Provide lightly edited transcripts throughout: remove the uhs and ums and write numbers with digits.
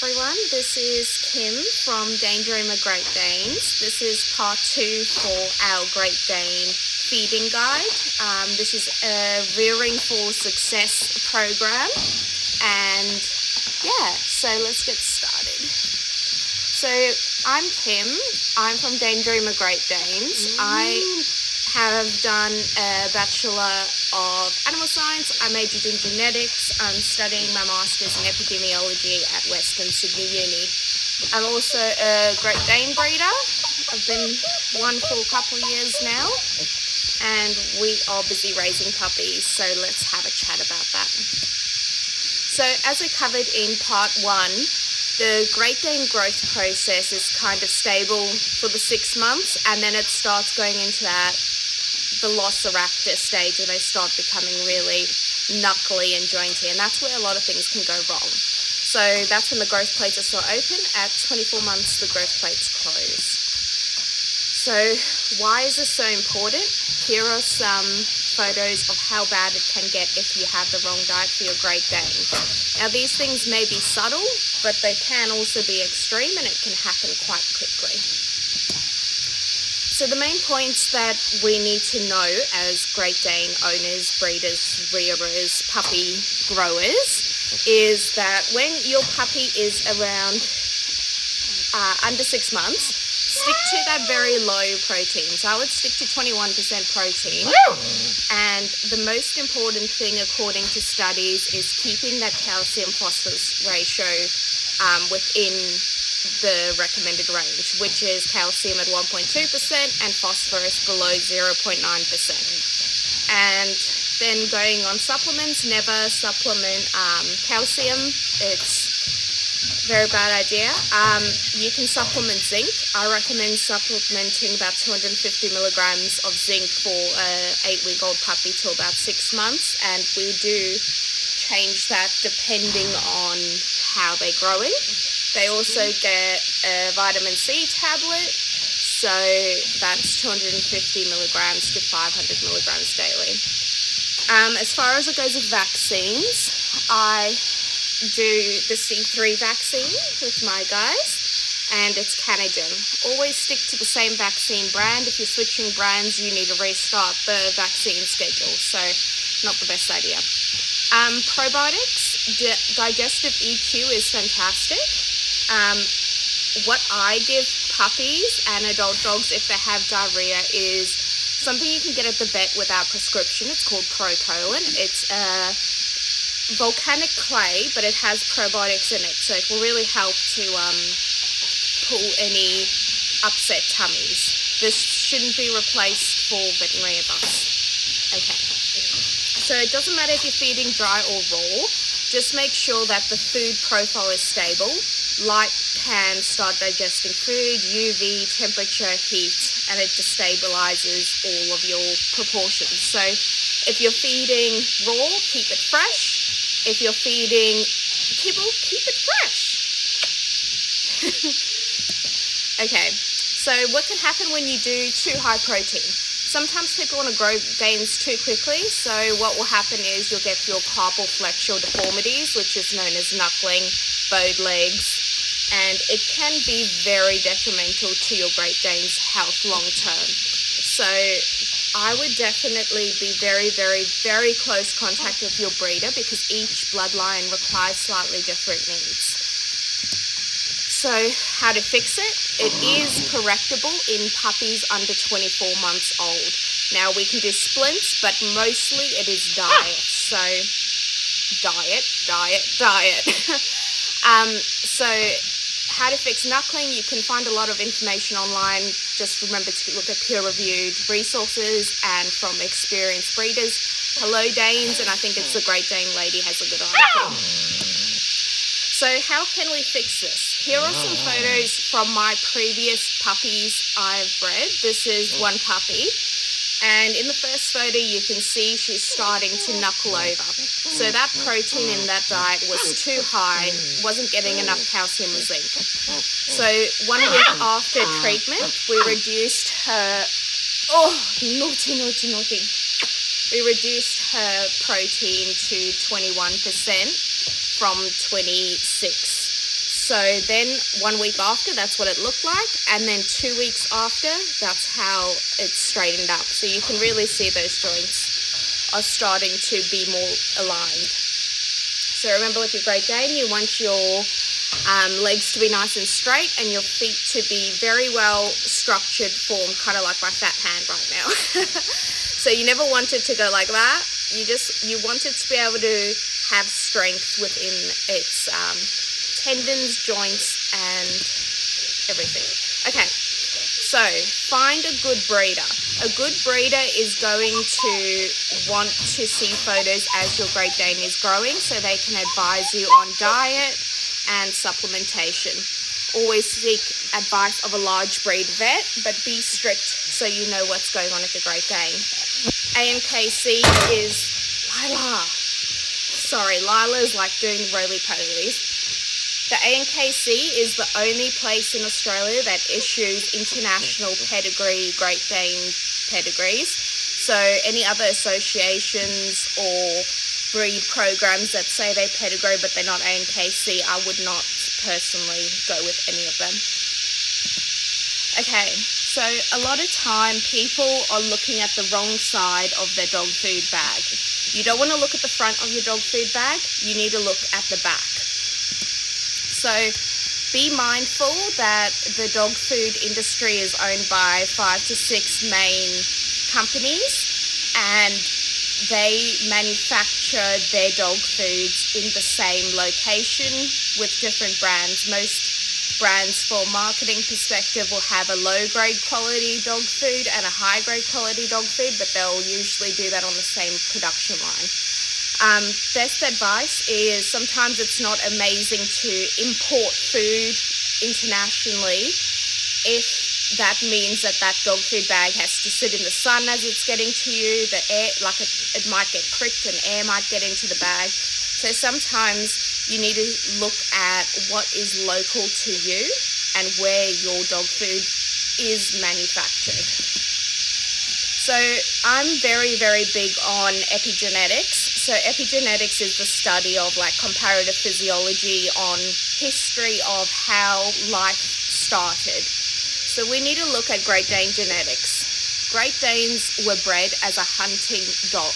everyone, this is Kim from Danedreamer Great Danes. This is part 2 for our Great Dane feeding guide. This is a Rearing for Success program, and yeah, so let's get started. So I'm Kim, I'm from Danedreamer Great Danes. I have done a Bachelor of Animal Science. I majored in genetics. I'm studying my Masters in Epidemiology at Western Sydney Uni. I'm also a Great Dane breeder. I've been one for a couple of years now, and we are busy raising puppies, so let's have a chat about that. So as I covered in part 1, the Great Dane growth process is kind of stable for the 6 months, and then it starts going into the Velociraptor stage where they start becoming really knuckly and jointy, and that's where a lot of things can go wrong. So that's when the growth plates are still open. At 24 months, the growth plates close. So why is this so important? Here are some photos of how bad it can get if you have the wrong diet for your Great Dane. Now these things may be subtle, but they can also be extreme, and it can happen quite quickly. So the main points that we need to know as Great Dane owners, breeders, rearers, puppy growers is that when your puppy is around under 6 months, stick to that very low protein. So I would stick to 21% protein. And the most important thing according to studies is keeping that calcium phosphorus ratio within the recommended range, which is calcium at 1.2% and phosphorus below 0.9%. And then going on supplements, never supplement calcium. It's a very bad idea. You can supplement zinc. I recommend supplementing about 250 milligrams of zinc for an 8-week-old puppy to about 6 months, and we do change that depending on how they're growing. They also get a vitamin C tablet, so that's 250 milligrams to 500 milligrams daily. As far as it goes with vaccines, I do the C3 vaccine with my guys, and it's Canagen. Always stick to the same vaccine brand. If you're switching brands, you need to restart the vaccine schedule, so not the best idea. Probiotics, digestive EQ is fantastic. What I give puppies and adult dogs if they have diarrhea is something you can get at the vet without prescription. It's called Procolin. It's a volcanic clay, but it has probiotics in it, so it will really help to pull any upset tummies. This shouldn't be replaced for veterinary advice. Okay. So it doesn't matter if you're feeding dry or raw. Just make sure that the food profile is stable. Light can start digesting food, UV, temperature, heat, and it destabilizes all of your proportions. So if you're feeding raw, keep it fresh. If you're feeding kibble, keep it fresh. Okay, so what can happen when you do too high protein? Sometimes people want to grow Danes too quickly, so what will happen is you'll get your carpal flexural deformities, which is known as knuckling, bowed legs, and it can be very detrimental to your Great Dane's health long term. So I would definitely be very, very, very close contact with your breeder, because each bloodline requires slightly different needs. So how to fix it? It is correctable in puppies under 24 months old. Now we can do splints, but mostly it is diet. So diet. So how to fix knuckling, you can find a lot of information online. Just remember to look at peer-reviewed resources and from experienced breeders. Hello Danes, and I think it's the Great Dane lady has a good article. So how can we fix this? Here are some photos from my previous puppies I've bred. This is one puppy. And in the first photo, you can see she's starting to knuckle over. So that protein in that diet was too high, wasn't getting enough calcium or zinc. So 1 week after treatment, we reduced her, naughty. We reduced her protein to 21% from 26. So then 1 week after, that's what it looked like. And then 2 weeks after, that's how it's straightened up. So you can really see those joints are starting to be more aligned. So remember, with your Great Dane, you want your legs to be nice and straight and your feet to be very well structured, formed, kind of like my fat hand right now. So you never want it to go like that. You want it to be able to have strength within its tendons, joints, and everything. Okay, so find a good breeder. A good breeder is going to want to see photos as your Great Dane is growing, so they can advise you on diet and supplementation. Always seek advice of a large breed vet, but be strict so you know what's going on with the Great Dane. ANKC is Lila. Sorry, Lila is like doing roly-polies. The ANKC is the only place in Australia that issues international pedigree Great Dane pedigrees. So any other associations or breed programs that say they pedigree but they're not ANKC, I would not personally go with any of them. Okay, so a lot of time people are looking at the wrong side of their dog food bag. You don't want to look at the front of your dog food bag, you need to look at the back. So be mindful that the dog food industry is owned by 5 to 6 main companies, and they manufacture their dog foods in the same location with different brands. Most brands, for marketing perspective, will have a low-grade quality dog food and a high-grade quality dog food, but they'll usually do that on the same production line. Best advice is sometimes it's not amazing to import food internationally if that means that dog food bag has to sit in the sun as it's getting to you. The air, like it might get pricked and air might get into the bag. So sometimes you need to look at what is local to you and where your dog food is manufactured. So I'm very, very big on epigenetics. So epigenetics is the study of like comparative physiology on history of how life started. So we need to look at Great Dane genetics. Great Danes were bred as a hunting dog.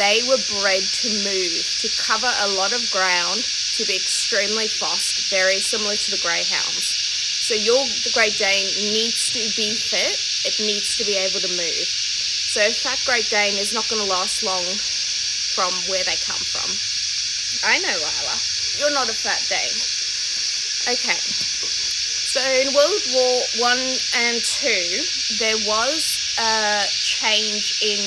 They were bred to move, to cover a lot of ground, to be extremely fast, very similar to the greyhounds. So the Great Dane needs to be fit. It needs to be able to move. So a fat Great Dane is not going to last long from where they come from. I know, Lila. You're not a fat Dane. Okay. So in World War I and II, there was a change in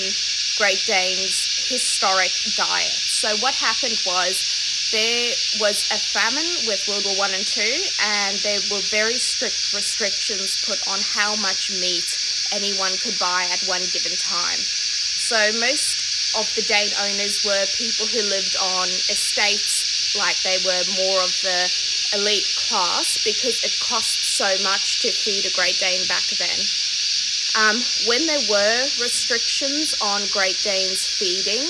Great Dane's historic diet. So what happened was there was a famine with World War I and II, and there were very strict restrictions put on how much meat anyone could buy at one given time. So most of the Dane owners were people who lived on estates, like they were more of the elite class, because it cost so much to feed a Great Dane back then. When there were restrictions on Great Danes feeding,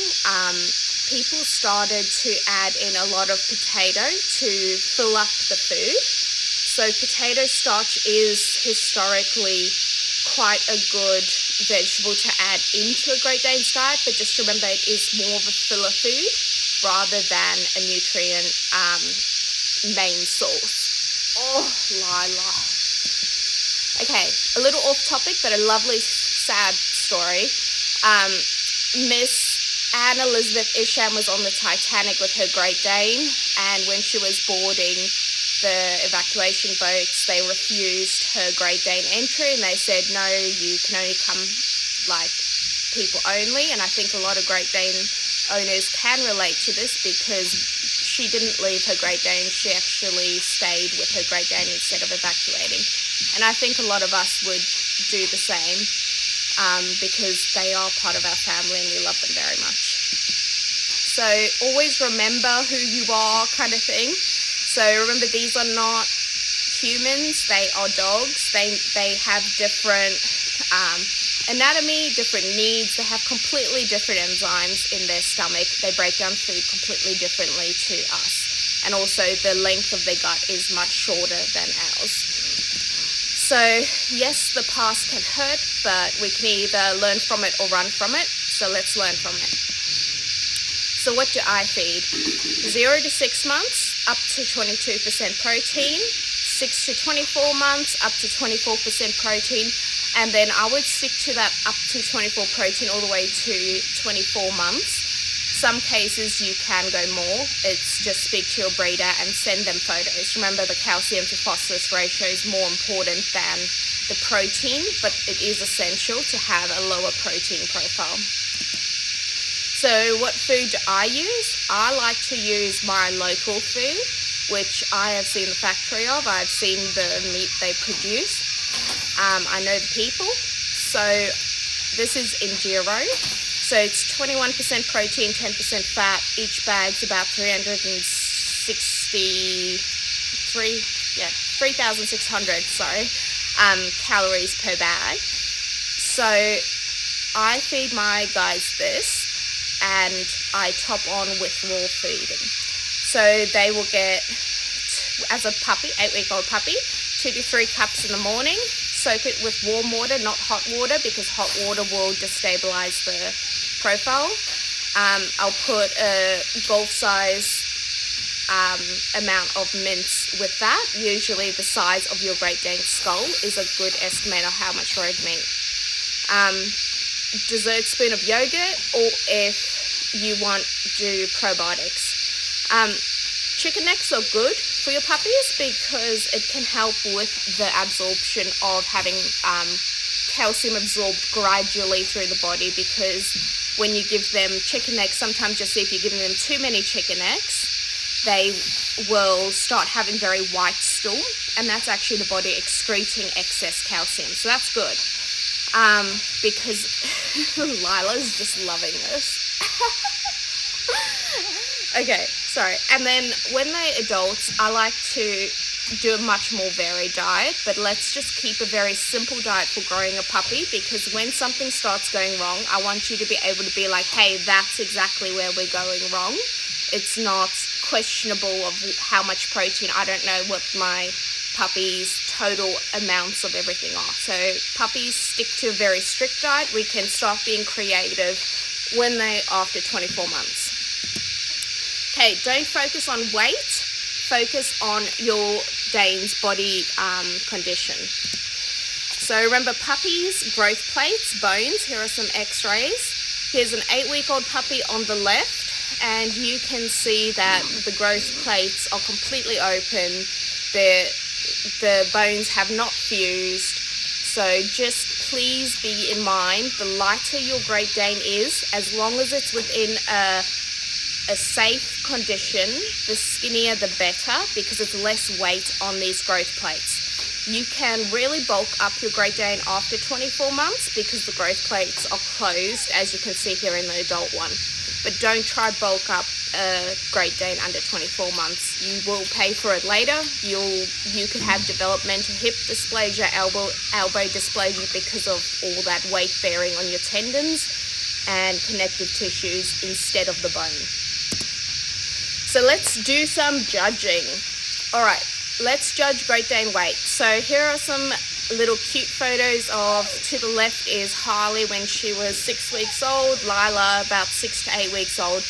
people started to add in a lot of potato to fill up the food. So potato starch is historically quite a good vegetable to add into a Great Dane's diet, but just remember it is more of a filler food rather than a nutrient main source. Oh, Lila. Okay, a little off topic, but a lovely sad story. Miss Anne Elizabeth Isham was on the Titanic with her Great Dane, and when she was boarding the evacuation boats, they refused her Great Dane entry, and they said, no, you can only come like people only. And I think a lot of Great Dane owners can relate to this, because she didn't leave her Great Dane, she actually stayed with her Great Dane instead of evacuating. And I think a lot of us would do the same, because they are part of our family and we love them very much. So always remember who you are, kind of thing. So remember, these are not humans, they are dogs. They have different anatomy, different needs. They have completely different enzymes in their stomach. They break down food completely differently to us. and also the length of their gut is much shorter than ours. So yes, the past can hurt, but we can either learn from it or run from it. So let's learn from it. So what do I feed? 0 to 6 months, up to 22% protein. 6 to 24 months, up to 24% protein. And then I would stick to that up to 24 protein all the way to 24 months. Some cases you can go more. It's just speak to your breeder and send them photos. Remember, the calcium to phosphorus ratio is more important than the protein, but it is essential to have a lower protein profile. So what food do I use? I like to use my local food, which I have seen the factory of. I've seen the meat they produce. I know the people. So this is Enduro. So it's 21% protein, 10% fat. Each bag's about 3,600, calories per bag. So I feed my guys this, and I top on with raw feeding. So they will get, as a puppy, 8-week-old puppy, 2 to 3 cups in the morning. Soak it with warm water, not hot water, because hot water will destabilize the profile. I'll put a golf-size amount of mince with that. Usually the size of your Great Dane skull is a good estimate of how much road meat. Dessert spoon of yogurt, or if you want, do probiotics. Chicken necks are good for your puppies because it can help with the absorption of having calcium absorbed gradually through the body, because when you give them chicken necks, sometimes you'll see if you're giving them too many chicken necks, they will start having very white stool, and that's actually the body excreting excess calcium. So that's good. Because Lila's just loving this. Okay, sorry. And then when they're adults, I like to do a much more varied diet, but let's just keep a very simple diet for growing a puppy, because when something starts going wrong, I want you to be able to be like, hey, that's exactly where we're going wrong. It's not questionable of how much protein. I don't know what my puppies' total amounts of everything are. So puppies stick to a very strict diet. We can start being creative when they're after 24 months. Okay, don't focus on weight. Focus on your Dane's body condition. So remember, puppies, growth plates, bones. Here are some x-rays. Here's an 8-week-old puppy on the left, and you can see that the growth plates are completely open. The bones have not fused. So just please be in mind, the lighter your Great Dane is, as long as it's within a safe condition, the skinnier the better, because it's less weight on these growth plates. You can really bulk up your Great Dane after 24 months because the growth plates are closed, as you can see here in the adult one. But don't try bulk up a Great Dane under 24 months. You will pay for it later. You could have developmental hip dysplasia, elbow dysplasia, because of all that weight bearing on your tendons and connective tissues instead of the bone. So let's do some judging. All right, let's judge Great Dane weight. So here are some little cute photos of, to the left is Harley when she was 6 weeks old, Lila about 6 to 8 weeks old,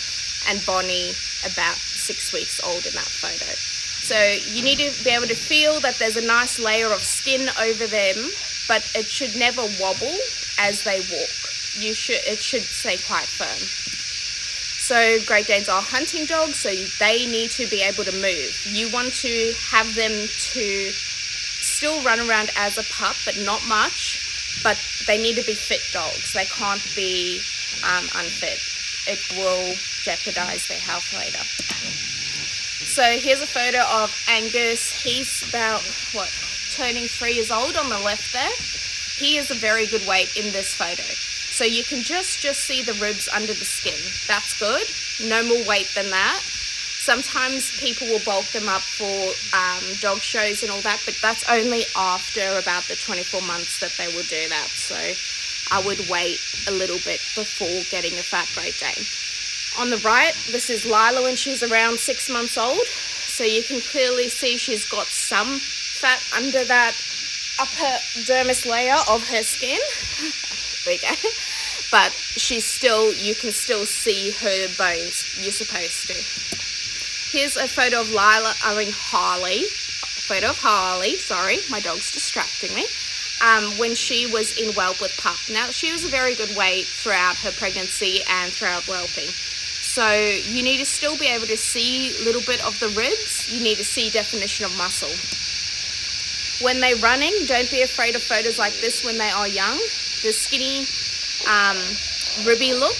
and Bonnie about 6 weeks old in that photo. So you need to be able to feel that there's a nice layer of skin over them, but it should never wobble as they walk. It should stay quite firm. So Great Danes are hunting dogs, so they need to be able to move. You want to have them to still run around as a pup, but not much. But they need to be fit dogs. They can't be unfit. It will jeopardize their health later. So here's a photo of Angus. He's about, turning 3 years old on the left there. He is a very good weight in this photo. So you can just see the ribs under the skin. That's good. No more weight than that. Sometimes people will bulk them up for dog shows and all that, but that's only after about the 24 months that they will do that. So I would wait a little bit before getting a fat Great Dane. On the right, this is Lila when she's around 6 months old. So you can clearly see she's got some fat under that upper dermis layer of her skin. There we go. But you can still see her bones. You're supposed to. Here's a photo of Harley. Sorry, my dog's distracting me. When she was in whelp with pup. Now, she was a very good weight throughout her pregnancy and throughout whelping. So you need to still be able to see a little bit of the ribs. You need to see definition of muscle. When they're running, don't be afraid of photos like this when they are young. The skinny, ribby look.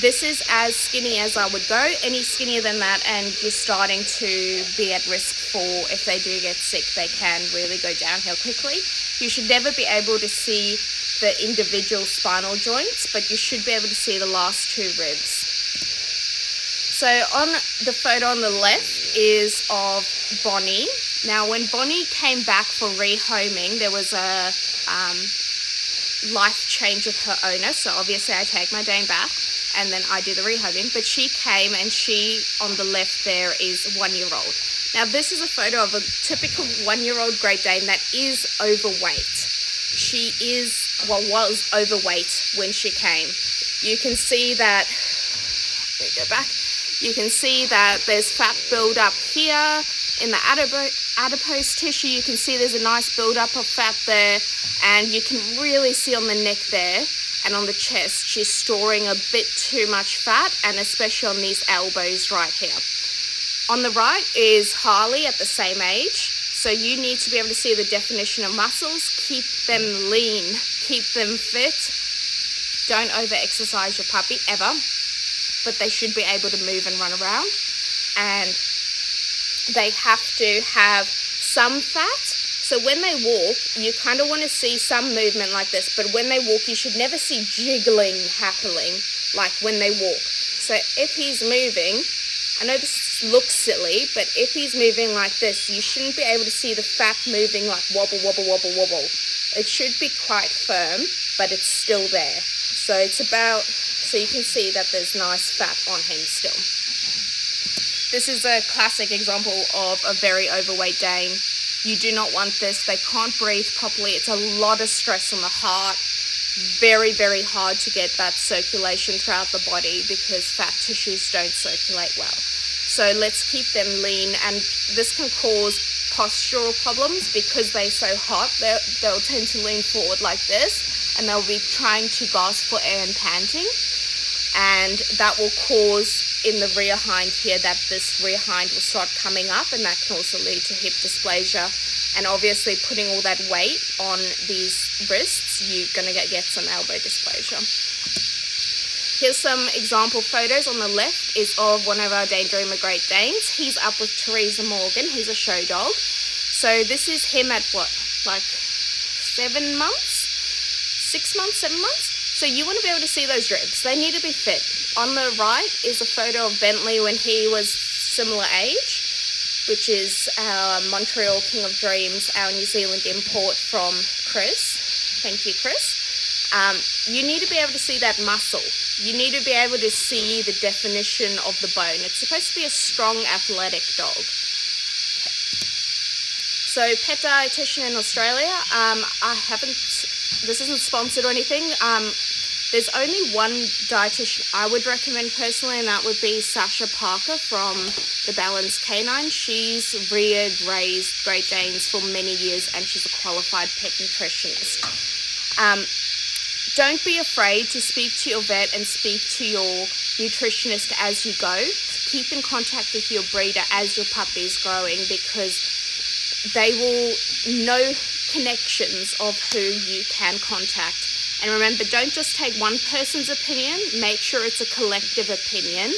This is as skinny as I would go. Any skinnier than that and you're starting to be at risk for, if they do get sick, they can really go downhill quickly. You should never be able to see the individual spinal joints, but you should be able to see the last two ribs. So on the photo on the left is of Bonnie. Now, when Bonnie came back for rehoming, there was a life change with her owner. So obviously I take my Dane back and then I do the rehoming. But she came, and she, on the left there, is 1-year-old. Now, this is a photo of a typical 1-year-old Great Dane that is overweight. She was overweight when she came. You can see that, let me go back. You can see that there's fat buildup here in the adipose tissue. You can see there's a nice buildup of fat there, and you can really see on the neck there and on the chest, she's storing a bit too much fat, and especially on these elbows right here. On the right is Harley at the same age. So you need to be able to see the definition of muscles. Keep them lean, keep them fit. Don't over-exercise your puppy ever, but they should be able to move and run around. And they have to have some fat. So when they walk, you kind of want to see some movement like this, but when they walk, you should never see jiggling happening like when they walk. So if he's moving, I know this looks silly, but if he's moving like this, you shouldn't be able to see the fat moving like wobble, wobble, wobble, wobble. It should be quite firm, but it's still there. So you can see that there's nice fat on him still. This is a classic example of a very overweight Dane. You do not want this. They can't breathe properly. It's a lot of stress on the heart. Very, very hard to get that circulation throughout the body because fat tissues don't circulate well. So let's keep them lean, and this can cause postural problems because they're so hot. They'll tend to lean forward like this, and they'll be trying to gasp for air and panting, and that will cause in the rear hind here that this rear hind will start coming up, and that can also lead to hip dysplasia. And obviously putting all that weight on these wrists, you're going to get some elbow dysplasia. Here's some example photos. On the left is of one of our Danedreamer Great Danes. He's up with Teresa Morgan. He's a show dog. So this is him at like 7 months? 6 months, 7 months? So you want to be able to see those ribs. They need to be fit. On the right is a photo of Bentley when he was similar age, which is our Montreal King of Dreams, our New Zealand import from Chris. Thank you, Chris. You need to be able to see that muscle. You need to be able to see the definition of the bone. It's supposed to be a strong, athletic dog. Okay. So pet dietitian in Australia, this isn't sponsored or anything. There's only one dietitian I would recommend personally, and that would be Sasha Parker from the Balanced Canine. She's raised Great Danes for many years, and she's a qualified pet nutritionist. Don't be afraid to speak to your vet and speak to your nutritionist as you go. Keep in contact with your breeder as your puppy is growing, because they will know connections of who you can contact. And remember, don't just take one person's opinion. Make sure it's a collective opinion.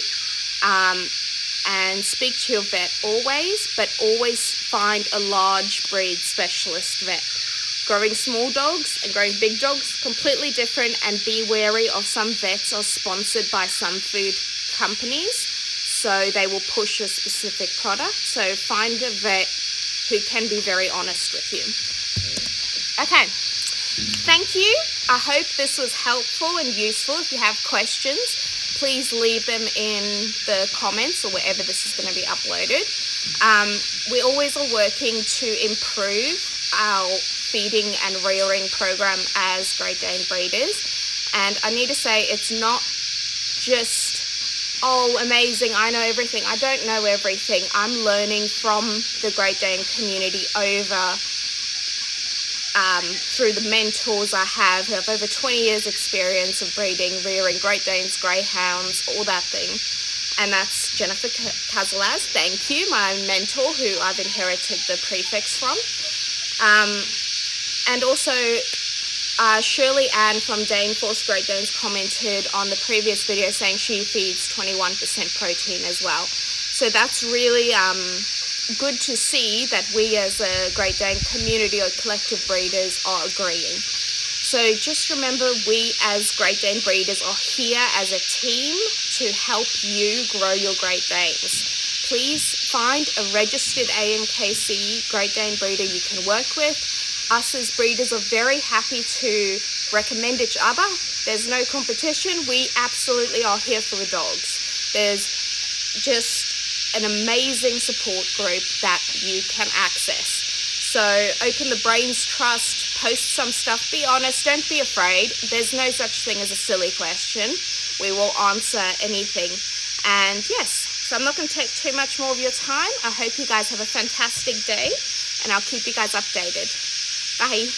And speak to your vet always, but always find a large breed specialist vet. Growing small dogs and growing big dogs, completely different, and be wary of some vets are sponsored by some food companies, so they will push a specific product. So find a vet who can be very honest with you. Okay, thank you. I hope this was helpful and useful. If you have questions, please leave them in the comments or wherever this is going to be uploaded. We always are working to improve our feeding and rearing program as Great Dane breeders. And I need to say, it's not just, oh, amazing, I know everything. I don't know everything. I'm learning from the Great Dane community through the mentors I have. I have over 20 years experience of breeding, rearing Great Danes, greyhounds, all that thing. And that's Jennifer Cazalas, thank you, my mentor, who I've inherited the prefix from. And also, Shirley Ann from Dane Force Great Danes commented on the previous video saying she feeds 21% protein as well. So that's really good to see that we as a Great Dane community or collective breeders are agreeing. So just remember, we as Great Dane breeders are here as a team to help you grow your Great Danes. Please find a registered AMKC Great Dane breeder you can work with. Us as breeders are very happy to recommend each other. There's no competition. We absolutely are here for the dogs. There's just an amazing support group that you can access. So open the Brains Trust, post some stuff, be honest, don't be afraid. There's no such thing as a silly question. We will answer anything. And yes, so I'm not going to take too much more of your time. I hope you guys have a fantastic day, and I'll keep you guys updated. Bye.